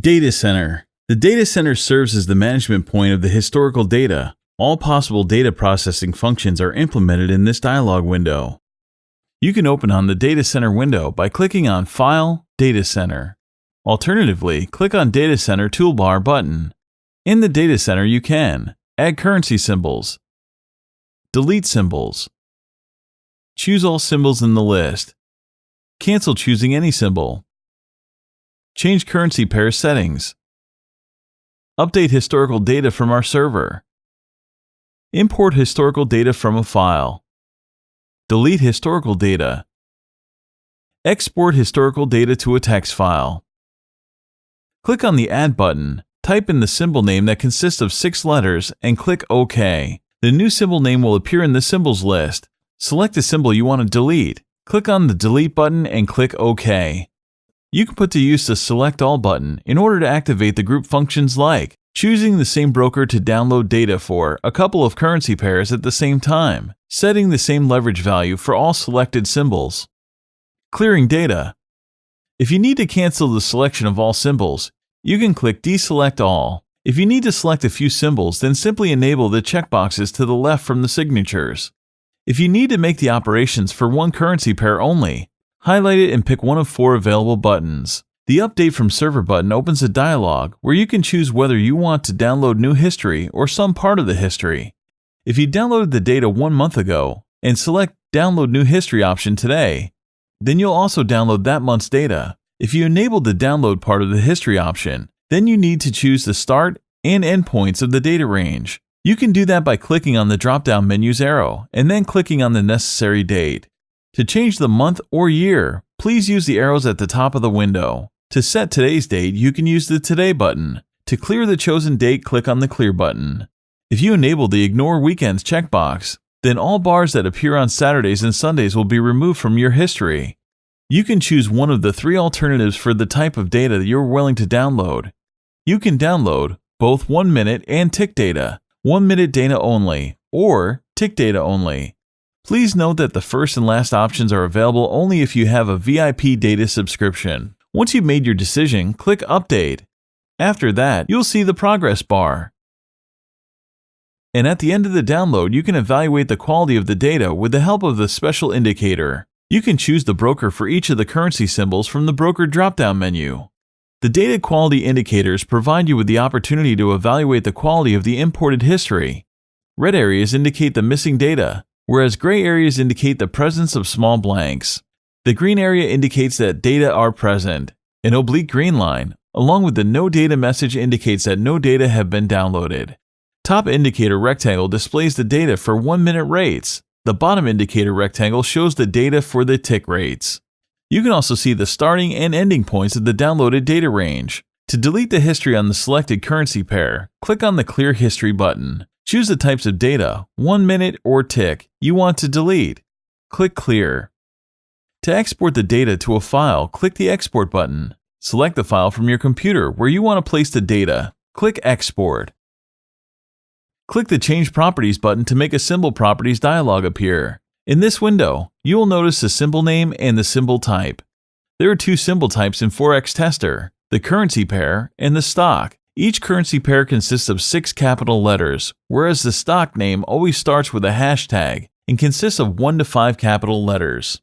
Data center. The data center serves as the management point of the historical data. All possible data processing functions are implemented in this dialog window. You can open on the Data Center window by clicking on File, Data Center. Alternatively, click on Data Center Toolbar button. In the Data Center, you can add currency symbols, delete symbols, choose all symbols in the list, cancel choosing any symbol, change currency pair settings, update historical data from our server, import historical data from a file, delete historical data, export historical data to a text file. Click on the Add button, type in the symbol name that consists of 6 letters, and click OK. The new symbol name will appear in the symbols list. Select the symbol you want to delete. Click on the Delete button and click OK. You can put to use the Select All button in order to activate the group functions like choosing the same broker to download data for a couple of currency pairs at the same time, setting the same leverage value for all selected symbols, clearing data. If you need to cancel the selection of all symbols, you can click Deselect All. If you need to select a few symbols, then simply enable the checkboxes to the left from the signatures. If you need to make the operations for one currency pair only, highlight it and pick one of 4 available buttons. The Update from Server button opens a dialog where you can choose whether you want to download new history or some part of the history. If you downloaded the data 1 month ago and select Download New History option today, then you'll also download that month's data. If you enabled the download part of the history option, then you need to choose the start and end points of the data range. You can do that by clicking on the drop-down menu's arrow and then clicking on the necessary date. To change the month or year, please use the arrows at the top of the window. To set today's date, you can use the Today button. To clear the chosen date, click on the Clear button. If you enable the Ignore Weekends checkbox, then all bars that appear on Saturdays and Sundays will be removed from your history. You can choose one of the 3 alternatives for the type of data that you're willing to download. You can download both 1-minute and tick data, 1-minute data only, or tick data only. Please note that the first and last options are available only if you have a VIP data subscription. Once you've made your decision, click Update. After that, you'll see the progress bar. And at the end of the download, you can evaluate the quality of the data with the help of the Special Indicator. You can choose the broker for each of the currency symbols from the Broker drop-down menu. The data quality indicators provide you with the opportunity to evaluate the quality of the imported history. Red areas indicate the missing data, whereas gray areas indicate the presence of small blanks. The green area indicates that data are present. An oblique green line, along with the No Data message, indicates that no data have been downloaded. Top indicator rectangle displays the data for 1-minute rates. The bottom indicator rectangle shows the data for the tick rates. You can also see the starting and ending points of the downloaded data range. To delete the history on the selected currency pair, click on the Clear History button. Choose the types of data, 1-minute or tick, you want to delete. Click Clear. To export the data to a file, click the Export button. Select the file from your computer where you want to place the data. Click Export. Click the Change Properties button to make a Symbol Properties dialog appear. In this window, you will notice the symbol name and the symbol type. There are 2 symbol types in Forex Tester, the currency pair and the stock. Each currency pair consists of 6 capital letters, whereas the stock name always starts with a hashtag and consists of 1 to 5 capital letters.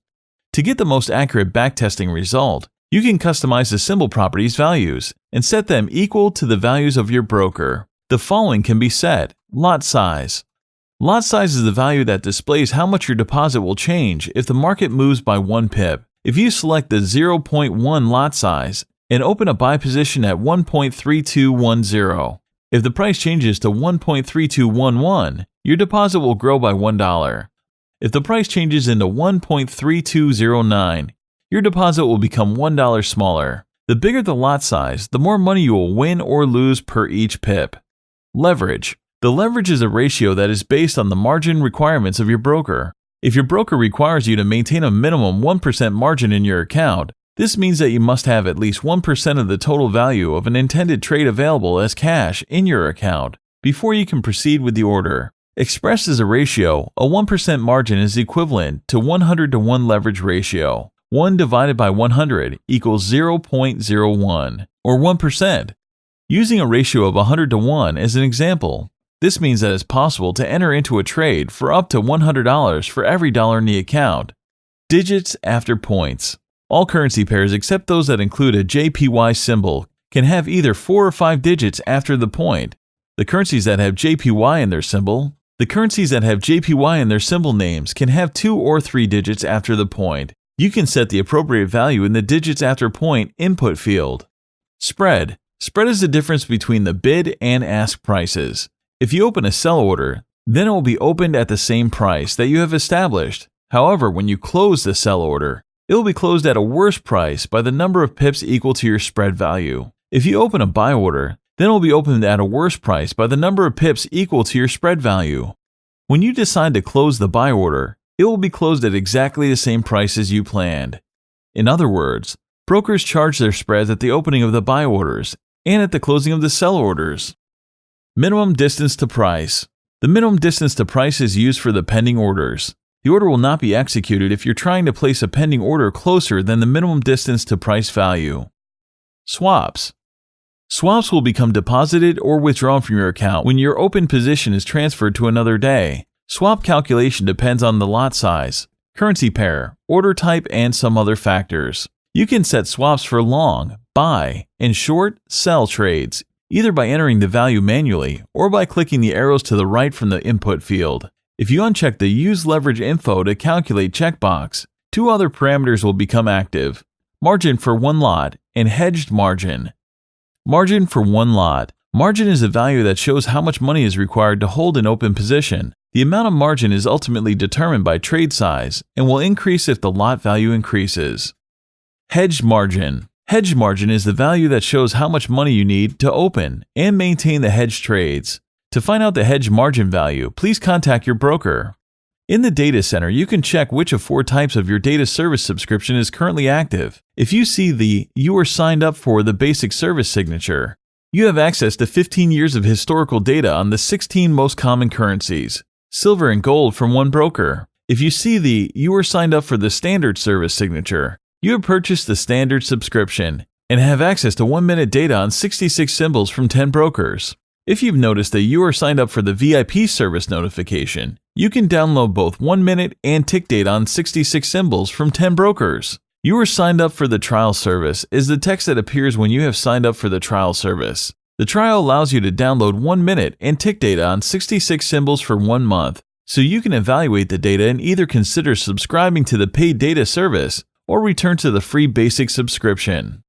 To get the most accurate backtesting result, you can customize the symbol properties values and set them equal to the values of your broker. The following can be set. Lot size. Lot size is the value that displays how much your deposit will change if the market moves by 1 pip. If you select the 0.1 lot size and open a buy position at 1.3210, if the price changes to 1.3211, your deposit will grow by $1. If the price changes into 1.3209, your deposit will become $1 smaller. The bigger the lot size, the more money you will win or lose per each pip. Leverage. The leverage is a ratio that is based on the margin requirements of your broker. If your broker requires you to maintain a minimum 1% margin in your account, this means that you must have at least 1% of the total value of an intended trade available as cash in your account before you can proceed with the order. Expressed as a ratio, a 1% margin is equivalent to 100 to 1 leverage ratio. 1 divided by 100 equals 0.01, or 1%. Using a ratio of 100 to 1 as an example, this means that it's possible to enter into a trade for up to $100 for every dollar in the account. Digits after points. All currency pairs except those that include a JPY symbol can have either 4 or 5 digits after the point. The currencies that have JPY in their symbol names can have 2 or 3 digits after the point. You can set the appropriate value in the digits after point input field. Spread. Spread is the difference between the bid and ask prices. If you open a sell order, then it will be opened at the same price that you have established. However, when you close the sell order, it will be closed at a worse price by the number of pips equal to your spread value. If you open a buy order, then it will be opened at a worse price by the number of pips equal to your spread value. When you decide to close the buy order, it will be closed at exactly the same price as you planned. In other words, brokers charge their spreads at the opening of the buy orders and at the closing of the sell orders. Minimum distance to price. The minimum distance to price is used for the pending orders. The order will not be executed if you're trying to place a pending order closer than the minimum distance to price value. Swaps. Swaps will become deposited or withdrawn from your account when your open position is transferred to another day. Swap calculation depends on the lot size, currency pair, order type, and some other factors. You can set swaps for long, buy, and short, sell trades, either by entering the value manually or by clicking the arrows to the right from the input field. If you uncheck the Use Leverage Info to Calculate checkbox, 2 other parameters will become active: margin for one lot and hedged margin. Margin for one lot. Margin is a value that shows how much money is required to hold an open position. The amount of margin is ultimately determined by trade size and will increase if the lot value increases. Hedged margin. Hedged margin is the value that shows how much money you need to open and maintain the hedged trades. To find out the hedged margin value, please contact your broker. In the data center, you can check which of 4 types of your data service subscription is currently active. If you see the "You are signed up for the basic service" signature, you have access to 15 years of historical data on the 16 most common currencies, silver and gold, from one broker. If you see the "You are signed up for the standard service" signature, you have purchased the standard subscription and have access to 1-minute data on 66 symbols from 10 brokers. If you've noticed that you are signed up for the VIP service notification, you can download both 1-minute and tick data on 66 symbols from 10 brokers. "You are signed up for the trial service" is the text that appears when you have signed up for the trial service. The trial allows you to download 1-minute and tick data on 66 symbols for 1 month, so you can evaluate the data and either consider subscribing to the paid data service or return to the free basic subscription.